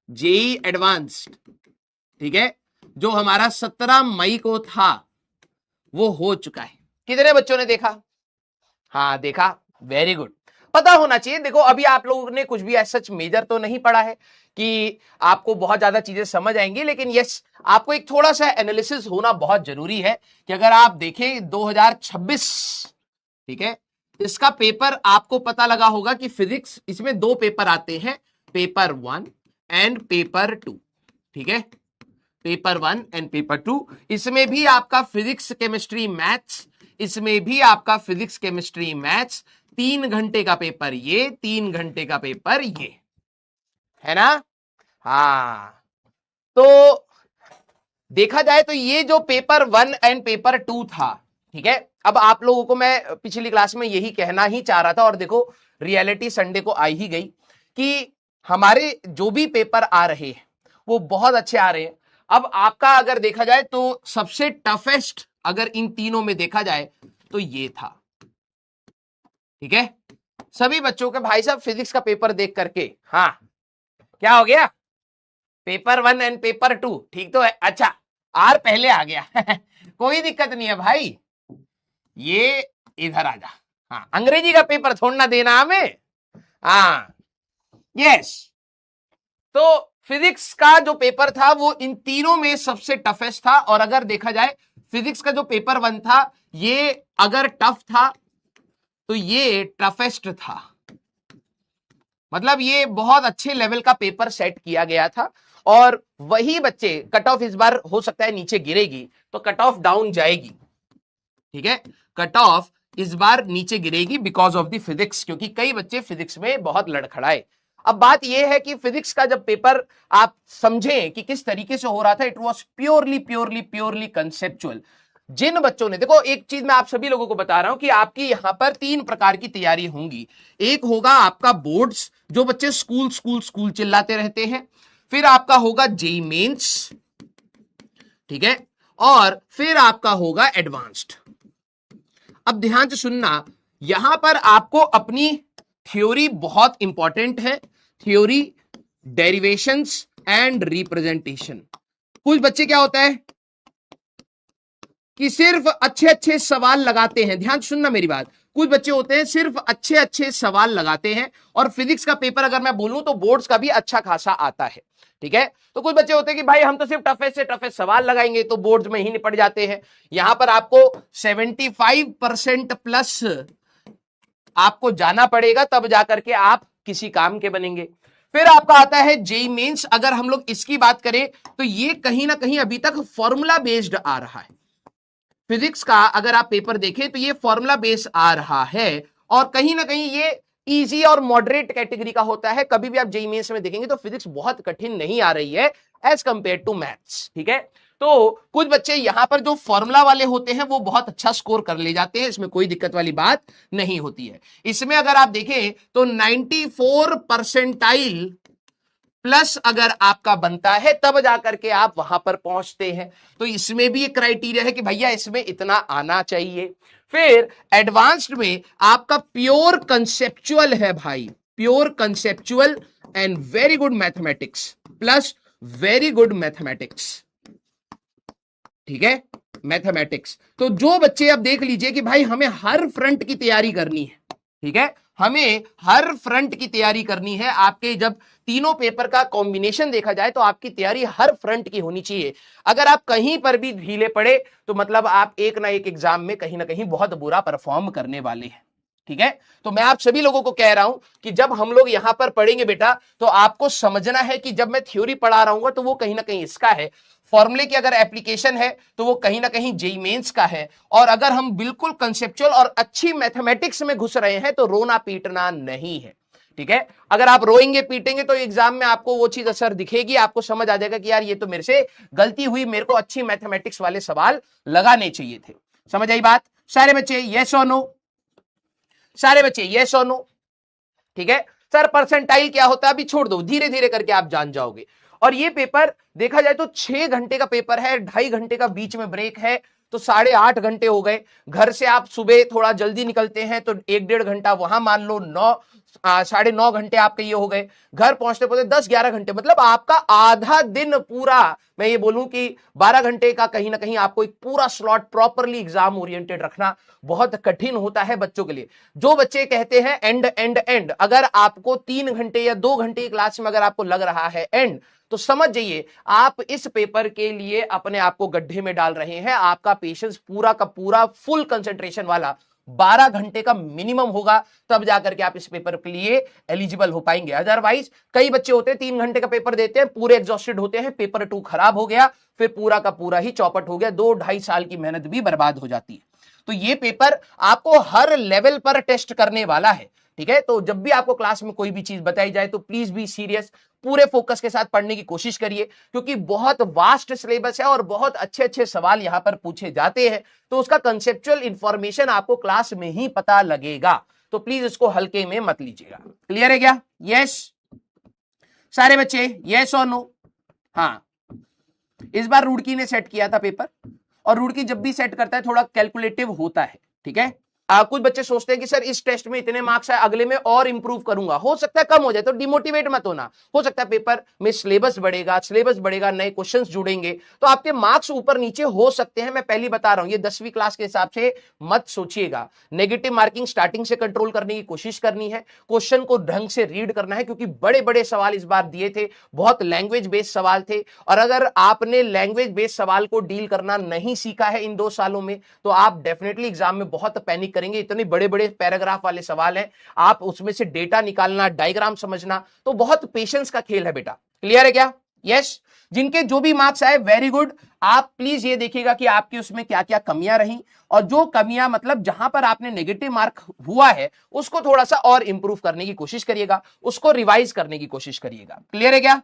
JEE advanced, ठीक है, जो हमारा 17 मई को था वो हो चुका है। कितने बच्चों ने देखा? हाँ देखा, वेरी गुड। पता होना चाहिए। देखो अभी आप लोगों ने कुछ भी सच मेजर तो नहीं पढ़ा है कि आपको बहुत ज्यादा चीजें समझ आएंगी, लेकिन यस आपको एक थोड़ा सा एनालिसिस होना बहुत जरूरी है कि अगर आप देखें 2026, ठीक है, इसका पेपर आपको पता लगा होगा कि फिजिक्स, इसमें दो पेपर आते हैं, पेपर 1 एंड पेपर 2, ठीक है, पेपर 1 एंड पेपर 2। इसमें भी आपका फिजिक्स केमिस्ट्री मैथ्स, इसमें भी आपका फिजिक्स केमिस्ट्री मैथ्स, 3 घंटे का पेपर ये, 3 घंटे का पेपर ये है ना। हाँ, तो देखा जाए तो ये जो पेपर 1 एंड पेपर 2 था, ठीक है, अब आप लोगों को मैं पिछली क्लास में यही कहना ही चाह रहा था, और देखो रियलिटी संडे को आ ही गई कि हमारे जो भी पेपर आ रहे हैं वो बहुत अच्छे आ रहे हैं। अब आपका अगर देखा जाए तो सबसे टफेस्ट अगर इन तीनों में देखा जाए तो ये था, ठीक है, सभी बच्चों के भाई साहब फिजिक्स का पेपर देख करके, हाँ क्या हो गया, पेपर 1 एंड पेपर 2 ठीक तो है, अच्छा आर पहले आ गया कोई दिक्कत नहीं है भाई, ये इधर आ जा। हाँ, अंग्रेजी का पेपर छोड़ना देना हमें। हाँ यस, तो फिजिक्स का जो पेपर था वो इन तीनों में सबसे टफेस्ट था, और अगर देखा जाए फिजिक्स का जो पेपर 1 था ये अगर टफ था तो ये टफेस्ट था, मतलब ये बहुत अच्छे लेवल का पेपर सेट किया गया था। और वही बच्चे, कट ऑफ इस बार हो सकता है नीचे गिरेगी तो कट ऑफ डाउन जाएगी, ठीक है, कट ऑफ इस बार नीचे गिरेगी बिकॉज ऑफ द फिजिक्स, क्योंकि कई बच्चे फिजिक्स में बहुत लड़खड़ाए। अब बात यह है कि फिजिक्स का जब पेपर आप समझें कि किस तरीके से हो रहा था, it was purely purely purely conceptual. जिन बच्चों ने, देखो एक चीज मैं आप सभी लोगों को बता रहा हूं कि आपकी यहां पर 3 प्रकार की तैयारी होंगी। एक होगा आपका बोर्ड्स, जो बच्चे स्कूल स्कूल स्कूल चिल्लाते रहते हैं, फिर आपका होगा जेई मेंस, ठीक है, और फिर आपका होगा एडवांस्ड। अब ध्यान से सुनना, यहां पर आपको अपनी थ्योरी बहुत इंपॉर्टेंट है, थ्योरी, डेरिवेशंस एंड रिप्रेजेंटेशन। कुछ बच्चे क्या होता है कि सिर्फ अच्छे अच्छे सवाल लगाते हैं, ध्यान सुनना मेरी बात, कुछ बच्चे होते हैं सिर्फ अच्छे अच्छे सवाल लगाते हैं, और फिजिक्स का पेपर अगर मैं बोलूं तो बोर्ड्स का भी अच्छा खासा आता है, ठीक है। तो कुछ बच्चे होते हैं कि भाई हम तो सिर्फ टफेस्ट से टफेस्ट सवाल लगाएंगे तो बोर्ड्स में ही निपट जाते हैं। यहां पर आपको 75% प्लस आपको जाना पड़ेगा, तब जाकर के आप किसी काम के बनेंगे। फिर आपका आता है जेई मेंस, अगर हम लोग इसकी बात करें तो ये कहीं ना कहीं अभी तक फॉर्मूला बेस्ड आ रहा है। फिजिक्स का अगर आप पेपर देखें तो ये फॉर्मूला बेस आ रहा है, और कहीं ना कहीं ये इजी और मॉडरेट कैटेगरी का होता है। कभी भी आप जेईई मेंस में देखेंगे तो फिजिक्स बहुत कठिन नहीं आ रही है एज कंपेयर टू मैथ्स, ठीक है। तो कुछ बच्चे यहां पर जो फॉर्मूला वाले होते हैं वो बहुत अच्छा स्कोर कर ले जाते हैं, इसमें कोई दिक्कत वाली बात नहीं होती है। इसमें अगर आप देखें तो 94 परसेंटाइल प्लस अगर आपका बनता है तब जाकर के आप वहां पर पहुंचते हैं। तो इसमें भी एक क्राइटेरिया है कि भैया इसमें इतना आना चाहिए। फिर एडवांस्ड में आपका प्योर कंसेप्चुअल है भाई, pure conceptual and very good mathematics plus very good mathematics, ठीक है, मैथमेटिक्स। तो जो बच्चे अब देख लीजिए कि भाई हमें हर फ्रंट की तैयारी करनी है, ठीक है, हमें हर फ्रंट की तैयारी करनी है। आपके जब तीनों पेपर का कॉम्बिनेशन देखा जाए तो आपकी तैयारी हर फ्रंट की होनी चाहिए। अगर आप कहीं पर भी ढीले पड़े तो मतलब आप एक ना एक एग्जाम में कहीं ना कहीं बहुत बुरा परफॉर्म करने वाले हैं, ठीक है। तो मैं आप सभी लोगों को कह रहा हूं कि जब हम लोग यहां पर पढ़ेंगे बेटा तो आपको समझना है कि जब मैं थ्योरी पढ़ा रहा हूं तो वो कहीं ना कहीं इसका है, फॉर्मूले की अगर एप्लीकेशन है तो वो कहीं ना कहीं जेईई मेंस का है, और अगर हम बिल्कुल कंसेप्चुअल और अच्छी मैथमेटिक्स में घुस रहे हैं तो रोना पीटना नहीं है, ठीक है। अगर आप रोएंगे पीटेंगे तो एग्जाम में आपको वो चीज असर दिखेगी, आपको समझ आ जाएगा कि यार ये तो मेरे से गलती हुई, मेरे को अच्छी मैथमेटिक्स वाले सवाल लगाने चाहिए थे। समझ आई बात सारे बच्चे? यस और नो? सारे बच्चे यस और नो? ठीक है सर, परसेंटाइल क्या होता है अभी छोड़ दो, धीरे धीरे करके आप जान जाओगे। और ये पेपर देखा जाए तो 6 घंटे का पेपर है, 2.5 घंटे का बीच में ब्रेक है, तो 8.5 घंटे हो गए। घर से आप सुबह थोड़ा जल्दी निकलते हैं तो 1-1.5 घंटा वहां मान लो, 9-9.5 घंटे आपके ये हो गए। घर पहुंचते पहुंचते 10-11 घंटे, मतलब आपका आधा दिन पूरा, मैं ये बोलूं कि 12 घंटे का कहीं ना कहीं आपको एक पूरा स्लॉट प्रॉपरली एग्जाम ओरिएंटेड रखना बहुत कठिन होता है बच्चों के लिए। जो बच्चे कहते हैं एंड एंड एंड, अगर आपको 3 घंटे या 2 घंटे की क्लास में अगर आपको लग रहा है एंड, तो समझ जाइए आप इस पेपर के लिए अपने आप को गड्ढे में डाल रहे हैं। आपका पेशेंस पूरा का पूरा फुल कंसंट्रेशन वाला 12 घंटे का मिनिमम होगा, तब जाकर के आप इस पेपर के लिए एलिजिबल हो पाएंगे। अदरवाइज कई बच्चे होते हैं 3 घंटे का पेपर देते हैं, पूरे एग्जॉस्टेड होते हैं, पेपर 2 खराब हो गया, फिर पूरा का पूरा ही चौपट हो गया, 2-2.5 साल की मेहनत भी बर्बाद हो जाती है। तो ये पेपर आपको हर लेवल पर टेस्ट करने वाला है, ठीक है। तो जब भी आपको क्लास में कोई भी चीज बताई जाए तो प्लीज बी सीरियस, पूरे फोकस के साथ पढ़ने की कोशिश करिए, क्योंकि बहुत वास्ट सिलेबस है और बहुत अच्छे अच्छे सवाल यहां पर पूछे जाते हैं, तो उसका कंसेप्चुअल इंफॉर्मेशन आपको क्लास में ही पता लगेगा। तो प्लीज इसको हल्के में मत लीजिएगा। क्लियर है क्या? यस सारे बच्चे, यस और नो? हाँ, इस बार रुड़की ने सेट किया था पेपर, और रुड़की जब भी सेट करता है थोड़ा कैलकुलेटिव होता है, ठीक है। कुछ बच्चे सोचते हैं कि सर इस टेस्ट में इतने मार्क्स आए, अगले में और इंप्रूव करूंगा, हो सकता है कम हो जाए, तो डिमोटिवेट मत होना। हो सकता है पेपर में सिलेबस बढ़ेगा, नए क्वेश्चंस जुड़ेंगे, तो आपके मार्क्स ऊपर नीचे हो सकते हैं। मैं पहली बता रहा हूं, ये 10वीं क्लास के हिसाब से मत सोचिएगा। नेगेटिव मार्किंग स्टार्टिंग से कंट्रोल करने की कोशिश करनी है, क्वेश्चन को ढंग से रीड करना है, क्योंकि बड़े बड़े सवाल इस बार दिए थे, बहुत लैंग्वेज बेस्ड सवाल थे, और अगर आपने लैंग्वेज बेस्ड सवाल को डील करना नहीं सीखा है इन 2 सालों में, तो आप डेफिनेटली एग्जाम में बहुत पैनिक करेंगे। इतने बड़े बड़े पैराग्राफ वाले सवाल हैं, आप उसमें से डेटा निकालना, डायग्राम समझना, तो बहुत पेशेंस का खेल है बेटा। क्लियर है क्या? यस। जिनके जो भी मार्क्स आए वेरी गुड। आप प्लीज ये देखिएगा कि आपकी उसमें क्या क्या कमियां रही, और जो कमियां मतलब जहां पर आपने नेगेटिव मार्क हुआ है उसको थोड़ा सा और इंप्रूव करने की कोशिश करिएगा, उसको रिवाइज करने की कोशिश करिएगा। क्लियर है क्या?